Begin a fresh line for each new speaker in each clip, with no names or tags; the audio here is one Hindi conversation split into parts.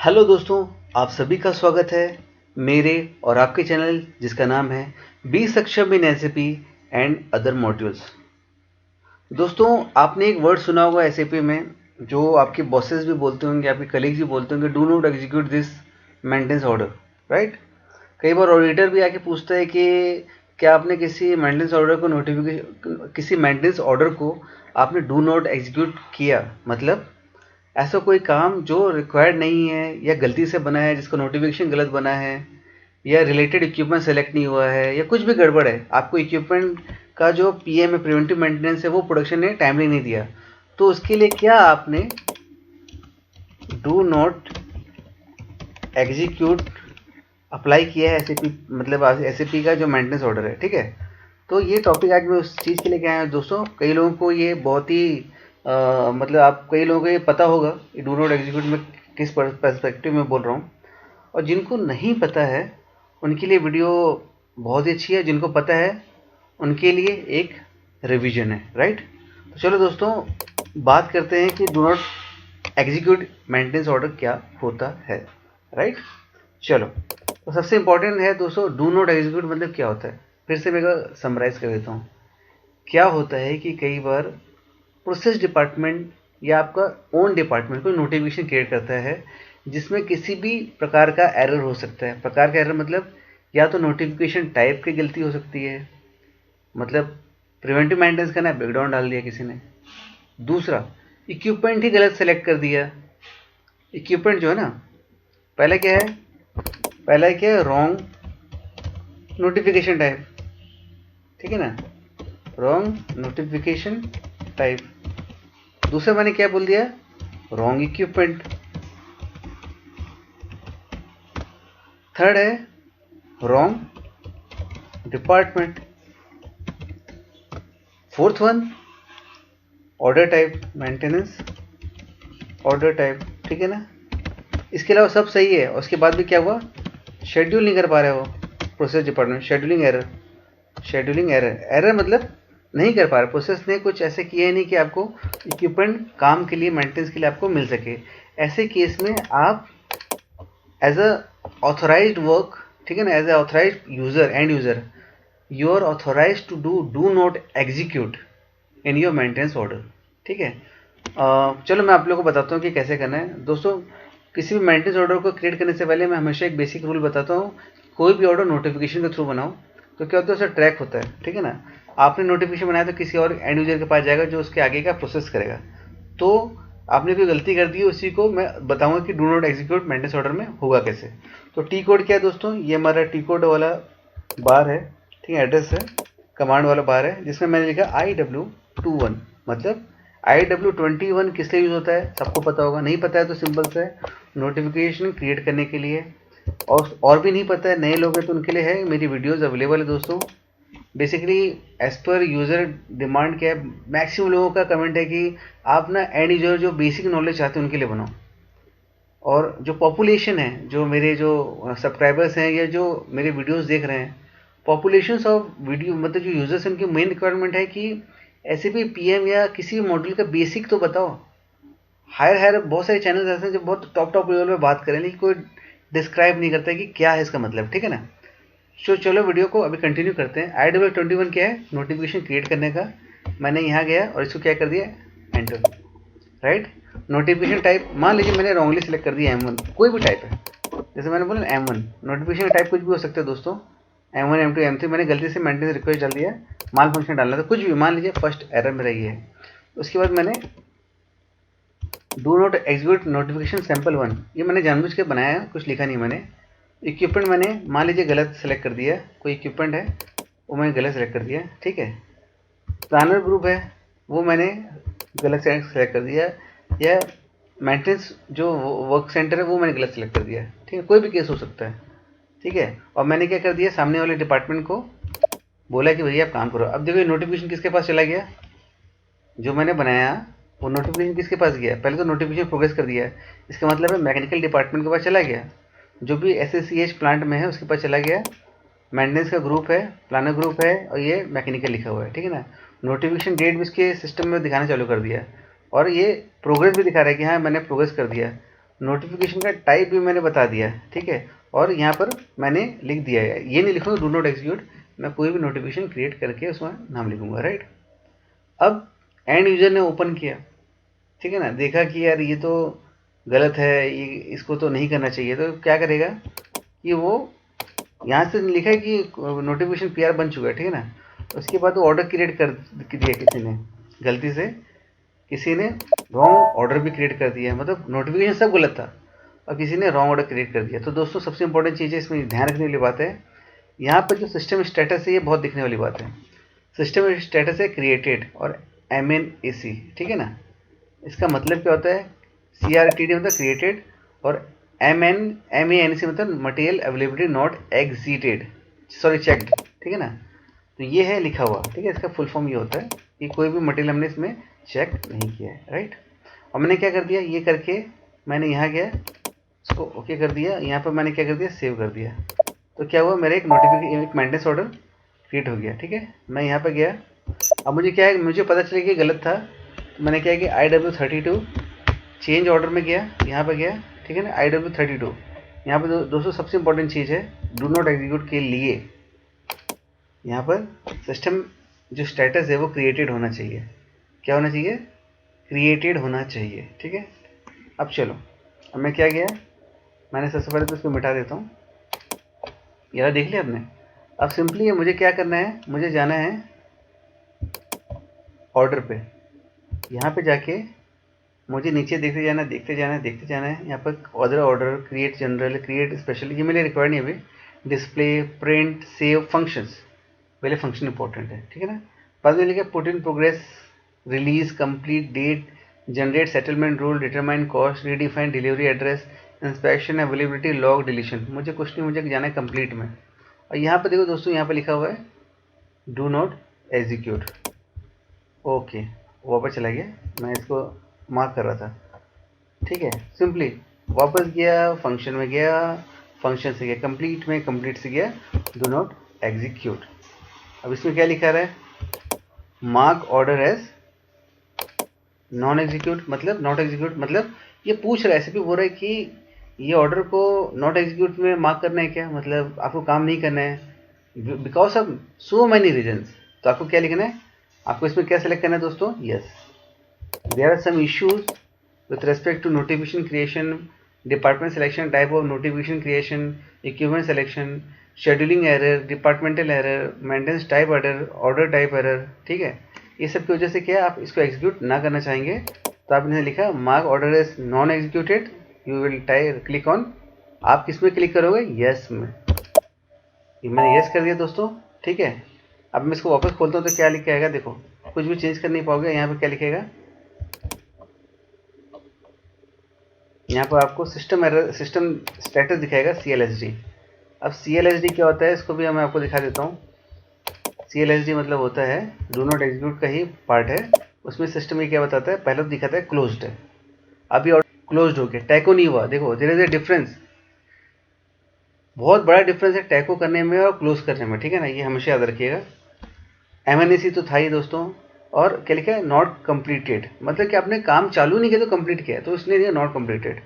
हेलो दोस्तों, आप सभी का स्वागत है मेरे और आपके चैनल जिसका नाम है बी सक्षम इन एसएपी एंड अदर मॉड्यूल्स। दोस्तों, आपने एक वर्ड सुना होगा एसएपी में, जो आपके बॉसेस भी बोलते होंगे, आपके कलीग्स भी बोलते होंगे, do not execute this maintenance order, right. कई बार ऑडिटर भी आके पूछता है कि क्या आपने किसी मेंटेनेंस ऑर्डर को किसी मेंटेनेंस ऑर्डर को आपने डू नॉट एग्जीक्यूट किया, मतलब ऐसा कोई काम जो रिक्वायर्ड नहीं है या गलती से बना है, जिसका नोटिफिकेशन गलत बना है, या रिलेटेड इक्विपमेंट सेलेक्ट नहीं हुआ है, या कुछ भी गड़बड़ है, आपको इक्विपमेंट का जो पीएम है, प्रिवेंटिव मेंटेनेंस है, वो प्रोडक्शन ने टाइमली नहीं दिया, तो उसके लिए क्या आपने डू नॉट एग्जीक्यूट अप्लाई किया है एसएपी, मतलब एसएपी का जो मेंटेनेंस ऑर्डर है, ठीक है। तो ये टॉपिक आज मैं उस चीज़ के लिए क्या है दोस्तों, कई लोगों को ये बहुत ही मतलब आप कई लोगों को ये पता होगा डू नॉट एग्जीक्यूट में किस पर्सपेक्टिव में बोल रहा हूँ, और जिनको नहीं पता है उनके लिए वीडियो बहुत ही अच्छी है, जिनको पता है उनके लिए एक रिवीजन है, राइट। तो चलो दोस्तों, बात करते हैं कि do not execute maintenance order क्या होता है, राइट। चलो, तो सबसे इंपॉर्टेंट है दोस्तों, डू नॉट एग्जीक्यूट मतलब क्या होता है। फिर से मैं समराइज कर देता हूँ। क्या होता है कि कई बार प्रोसेस डिपार्टमेंट या आपका ओन डिपार्टमेंट कोई नोटिफिकेशन क्रिएट करता है जिसमें किसी भी प्रकार का एरर हो सकता है। प्रकार का एरर मतलब या तो नोटिफिकेशन टाइप की गलती हो सकती है, मतलब प्रिवेंटिव मेंटेनेंस का ना बैकग्राउंड डाल दिया किसी ने। दूसरा, इक्विपमेंट ही गलत सेलेक्ट कर दिया। इक्विपमेंट जो है ना, पहले क्या है, रॉन्ग नोटिफिकेशन टाइप, ठीक है ना, रॉन्ग नोटिफिकेशन टाइप। दूसरा मैंने क्या बोल दिया, रॉन्ग इक्विपमेंट। थर्ड है wrong department. Fourth one, order type, maintenance order type, ठीक है ना। इसके अलावा सब सही है, और उसके बाद भी क्या हुआ, शेड्यूल नहीं कर पा रहे हो प्रोसेस डिपार्टमेंट, शेड्यूलिंग एरर मतलब नहीं कर पा रहे, प्रोसेस ने कुछ ऐसे किया ही नहीं कि आपको इक्विपमेंट काम के लिए, मेंटेनेंस के लिए आपको मिल सके। ऐसे केस में आप एज अ ऑथोराइज्ड वर्क, ठीक है ना, as a authorized user, end user, you are authorized to do not execute in your maintenance order, ठीक है। चलो मैं आप लोगों को बताता हूँ कि कैसे करना है। दोस्तों, किसी भी मेंटेनेंस ऑर्डर को क्रिएट करने से पहले मैं हमेशा एक बेसिक रूल बताता हूँ। कोई भी ऑर्डर नोटिफिकेशन के थ्रू बनाओ तो क्या होता है, उसका ट्रैक होता है, ठीक है ना। आपने नोटिफिकेशन बनाया तो किसी और एंड यूजर के पास जाएगा जो उसके आगे का प्रोसेस करेगा। तो आपने कोई गलती कर दी है, उसी को मैं बताऊंगा कि do not execute maintenance order में होगा कैसे। तो टी कोड क्या है दोस्तों, ये हमारा टी कोड वाला बार है, ठीक है, एड्रेस है, कमांड वाला बार है, जिसमें मैंने लिखा IW21, मतलब IW21 किस लिए यूज़ होता है सबको पता होगा। नहीं पता है तो सिंपल से नोटिफिकेशन क्रिएट करने के लिए, और भी नहीं पता है, नए लोग हैं तो उनके लिए है, मेरी वीडियोस अवेलेबल है दोस्तों। Basically as per user demand क्या है, मैक्सिमम लोगों का कमेंट है कि आप ना एंड यूजर जो बेसिक नॉलेज चाहते हैं उनके लिए बनाओ। और जो पॉपुलेशन है, जो मेरे जो सब्सक्राइबर्स हैं या जो मेरे वीडियोस देख रहे हैं, पॉपुलेशन ऑफ वीडियो मतलब जो यूजर्स हैं, उनकी मेन रिक्वायरमेंट है कि ऐसे भी पीएम या किसी भी मॉड्यूल का बेसिक तो बताओ। हायर बहुत सारे चैनल्स ऐसे हैं जो बहुत टॉप लेवल में बात करें, लेकिन कोई डिस्क्राइब नहीं करता कि क्या है इसका मतलब, ठीक है ना। चलो वीडियो को अभी कंटिन्यू करते हैं। IW21 क्या है, नोटिफिकेशन क्रिएट करने का। मैंने यहाँ गया और इसको क्या कर दिया, एंटर, राइट। नोटिफिकेशन टाइप मान लीजिए मैंने रॉन्गली सेलेक्ट कर दिया M1, कोई भी टाइप है, जैसे मैंने बोला M1, नोटिफिकेशन टाइप कुछ भी हो सकता है दोस्तों, M1 M2 M3, मैंने गलती से मेंटेनेंस रिक्वेस्ट डाल दिया, माल फंक्शन डालना था, कुछ भी मान लीजिए फर्स्ट एरर में रही है। उसके बाद मैंने do not execute notification sample 1, ये मैंने जानबूझ के बनाया, कुछ लिखा नहीं मैंने। इक्विपमेंट मैंने मान लीजिए गलत सेलेक्ट कर दिया, कोई इक्विपमेंट है वो मैंने गलत सेलेक्ट कर दिया, ठीक है। प्लानर ग्रुप है वो मैंने गलत सेलेक्ट कर दिया, या मेंटेनेंस जो वर्क सेंटर है वो मैंने गलत सेलेक्ट कर दिया, ठीक है, कोई भी केस हो सकता है, ठीक है। और मैंने क्या कर दिया, सामने वाले डिपार्टमेंट को बोला कि भैया आप काम करो। अब देखो नोटिफिकेशन किसके पास चला गया, जो मैंने बनाया वो नोटिफिकेशन किसके पास गया, पहले तो नोटिफिकेशन प्रोग्रेस कर दिया है, इसका मतलब है मैकेनिकल डिपार्टमेंट के पास चला गया, जो भी SSCH प्लांट में है उसके पास चला गया। मेंटेनेंस का ग्रुप है, प्लानर ग्रुप है, और ये मैकेनिकल लिखा हुआ है, ठीक है ना। नोटिफिकेशन डेट भी इसके सिस्टम में दिखाना चालू कर दिया, और ये प्रोग्रेस भी दिखा रहा है कि हाँ मैंने प्रोग्रेस कर दिया। नोटिफिकेशन का टाइप भी मैंने बता दिया, ठीक है। और यहाँ पर मैंने लिख दिया है, ये नहीं लिखूंगा डू नॉट एग्जीक्यूट, मैं कोई भी नोटिफिकेशन क्रिएट करके उसमें नाम लिखूंगा, राइट। अब एंड यूजर ने ओपन किया, ठीक है ना, देखा कि यार ये तो गलत है, ये इसको तो नहीं करना चाहिए, तो क्या करेगा कि वो यहाँ से लिखा है कि नोटिफिकेशन पीआर बन चुका है, ठीक है ना। उसके बाद वो ऑर्डर क्रिएट कर दिया किसी ने, गलती से किसी ने रॉन्ग ऑर्डर भी क्रिएट कर दिया, मतलब नोटिफिकेशन सब गलत था और किसी ने रॉन्ग ऑर्डर क्रिएट कर दिया। तो दोस्तों सबसे इंपॉर्टेंट चीज़ है, इसमें ध्यान रखने वाली बात है, यहाँ पर जो सिस्टम स्टेटस है ये बहुत दिखने वाली बात है। सिस्टम स्टेटस है क्रिएटेड और MNAC, ठीक है ना। इसका मतलब क्या होता है, CRTD मतलब क्रिएटेड और MANC मतलब material availability not exited, sorry checked, ठीक है ना। तो ये है लिखा हुआ, ठीक है। इसका फुल फॉर्म ये होता है कि कोई भी मटेरियल हमने इसमें चेक नहीं किया है, राइट। और मैंने क्या कर दिया, ये करके मैंने यहाँ गया, इसको ओके कर दिया, यहाँ पर मैंने क्या कर दिया, सेव कर दिया। तो क्या हुआ, मेरा एक नोटिफिकेशन, एक मेंटेनेंस ऑर्डर क्रिएट हो गया, ठीक है। मैं यहाँ पर गया, अब मुझे क्या है, मुझे पता चला कि गलत था, तो मैंने क्या किया, IW32 चेंज ऑर्डर में गया, यहाँ पर गया, ठीक है ना, IW32। यहाँ पर दोस्तों सबसे इंपॉर्टेंट चीज़ है, डू नॉट एग्जीक्यूट के लिए यहाँ पर सिस्टम जो स्टेटस है वो क्रिएटेड होना चाहिए। क्या होना चाहिए, क्रिएटेड होना चाहिए, ठीक है। अब चलो, अब मैं क्या गया, मैंने सबसे पहले तो इसको मिटा देता हूँ, यार देख लिया आपने। अब सिंपली मुझे क्या करना है, मुझे जाना है ऑर्डर पे, यहाँ पे जाके मुझे नीचे देखते जाना है, देखते जाना है, देखते जाना है। यहाँ पर other order, create general, create special, ये मेरे रिक्वायर्ड नहीं अभी। डिस्प्ले, प्रिंट, सेव, फंक्शंस, पहले फंक्शन इंपॉर्टेंट है, ठीक है ना। बाद में लिखा put in progress, release, complete, date, generate settlement rule, determine cost, redefine delivery address, inspection, availability, log, deletion. मुझे कुछ नहीं, मुझे जाना है कंप्लीट में। और यहाँ पर देखो दोस्तों, यहाँ पर लिखा हुआ है डू नॉट एग्जीक्यूट, ओके, वापस चला गया, मैं इसको मार्क कर रहा था, ठीक है। सिंपली वापस गया, फंक्शन में गया, फंक्शन से गया कंप्लीट में, कंप्लीट से गया डू नॉट एग्जीक्यूट। अब इसमें क्या लिखा रहा है, mark order as non execute, मतलब नॉट एग्जीक्यूट, मतलब ये पूछ रहा है, ऐसे भी बोल रहा है कि ये ऑर्डर को नॉट एग्जीक्यूट में मार्क करना है, क्या मतलब आपको काम नहीं करना है because of so many reasons. तो आपको क्या लिखना है, आपको इसमें क्या सेलेक्ट करना है दोस्तों, yes there are some issues with respect to notification creation, department selection, type of notification creation, equipment selection, scheduling error, departmental error, maintenance type error, order type error, ठीक है। ये सब की वजह से क्या आप इसको एग्जीक्यूट ना करना चाहेंगे, तो आपने लिखा mark order as non executed, you will click on, आप किस में क्लिक करोगे, यस में। मैंने यस कर दिया दोस्तों, ठीक है। अब मैं इसको वापस खोलता हूँ तो क्या लिख के आएगा, देखो कुछ भी चेंज कर नहीं पाओगे। यहाँ पे क्या लिखेगा, यहाँ पर आपको सिस्टम एरर, सिस्टम स्टेटस दिखाएगा CLSD। अब CLSD क्या होता है, इसको भी मैं आपको दिखा देता हूँ। CLSD मतलब होता है डू नॉट एग्जीक्यूट का ही पार्ट है। उसमें सिस्टम ये क्या बताता है, पहले तो दिखाता है क्लोज्ड है, अभी और क्लोज्ड हो गया, टैको नहीं हुआ। देखो देयर इज अ डिफरेंस, बहुत बड़ा डिफरेंस है टैको करने में और क्लोज करने में, ठीक है ना, ये हमेशा याद रखिएगा। MNAC तो था ही दोस्तों, और क्या लिखा है, नॉट कंप्लीटेड, मतलब कि आपने काम चालू नहीं किया तो कंप्लीट किया, तो इसने दिया नॉट कंप्लीटेड।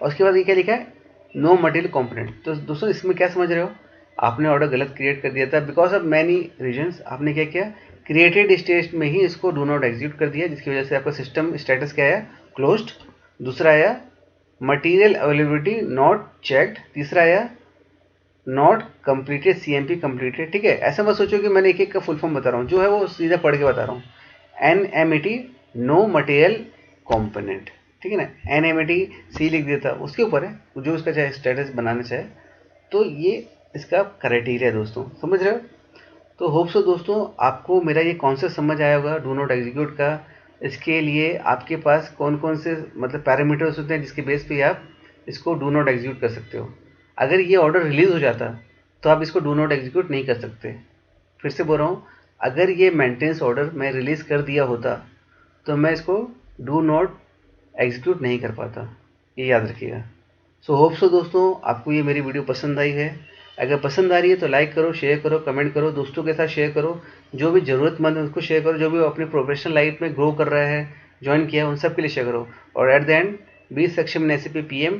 और उसके बाद ये क्या लिखा है, नो मटेरियल कॉम्पोनेंट। तो दोस्तों इसमें क्या समझ रहे हो, आपने ऑर्डर गलत क्रिएट कर दिया था बिकॉज ऑफ मैनी रीजन्स। आपने क्या किया, क्रिएटेड स्टेज में ही इसको डू नॉट एग्जीक्यूट कर दिया, जिसकी वजह से आपका सिस्टम स्टेटस क्या आया, क्लोज्ड। दूसरा आया मटीरियल अवेलेबिलिटी नॉट चेक्ड। तीसरा आया नॉट कंप्लीटेड, CMP कंप्लीटेड, ठीक है। ऐसा मत सोचो कि मैंने एक एक का फुल फॉर्म बता रहा हूँ, जो है वो सीधा पढ़ के बता रहा हूँ। NMAT नो मटेरियल कॉम्पोनेंट, ठीक है ना। NMAT C लिख देता, उसके ऊपर है, जो उसका चाहे स्टेटस बनाना चाहे। तो ये इसका क्राइटेरिया है दोस्तों, समझ रहे हो। तो होप सो दोस्तों आपको मेरा ये कॉन्सेप्ट समझ आया होगा डू नॉट एग्जीक्यूट का। इसके लिए आपके पास कौन कौन से मतलब पैरामीटर्स होते हैं जिसके बेस पे आप इसको डू नॉट एग्जीक्यूट कर सकते हो। अगर ये ऑर्डर रिलीज हो जाता तो आप इसको डू नॉट एग्जीक्यूट नहीं कर सकते। फिर से बोल रहा हूँ, अगर ये मेंटेनेंस ऑर्डर मैं रिलीज़ कर दिया होता तो मैं इसको डू नॉट एग्जीक्यूट नहीं कर पाता, ये याद रखिएगा। सो होप सो दोस्तों आपको ये मेरी वीडियो पसंद आई है। अगर पसंद आ रही है तो लाइक करो, शेयर करो, कमेंट करो, दोस्तों के साथ शेयर करो, जो भी ज़रूरतमंद है उसको शेयर करो, जो भी अपनी प्रोफेशनल लाइफ में ग्रो कर रहा है, ज्वाइन किया है, उन सब के लिए शेयर करो। और एट द एंड बी सक्षम इन SAP PM